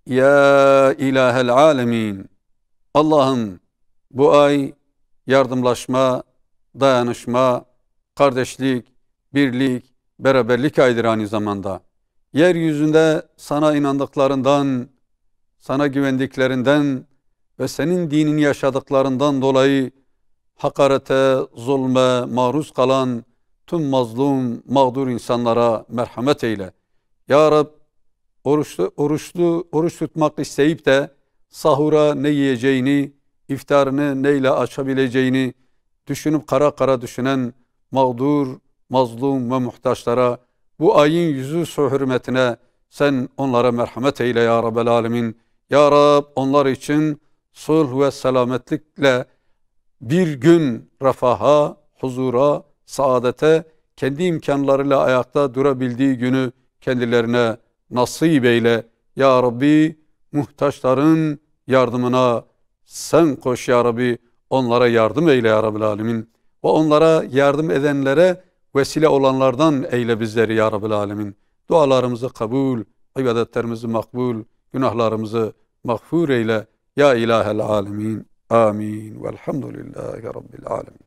ya ilahel alemin. Allah'ım bu ay yardımlaşma, dayanışma, kardeşlik, birlik, beraberlik aydır aynı zamanda. Yeryüzünde sana inandıklarından, sana güvendiklerinden ve senin dinini yaşadıklarından dolayı hakarete, zulme maruz kalan tüm mazlum, mağdur insanlara merhamet eyle. Ya Rab, oruç tutmak isteyip de sahura ne yiyeceğini, iftarını neyle açabileceğini düşünüp kara kara düşünen mağdur, mazlum ve muhtaçlara bu ayın yüzü su hürmetine sen onlara merhamet eyle ya Rabbel Alemin. Ya Rab, onlar için sulh ve selametlikle bir gün refaha, huzura, saadete, kendi imkanlarıyla ayakta durabildiği günü kendilerine nasip eyle. Ya Rabbi, muhtaçların yardımına sen koş ya Rabbi, onlara yardım eyle ya Rabbil Alemin. Ve onlara yardım edenlere vesile olanlardan eyle bizleri ya Rabbil Alemin. Dualarımızı kabul, ibadetlerimizi makbul, günahlarımızı mağfur eyle ya İlahel Alemin. Amin. Velhamdülillahi Rabbil Alemin.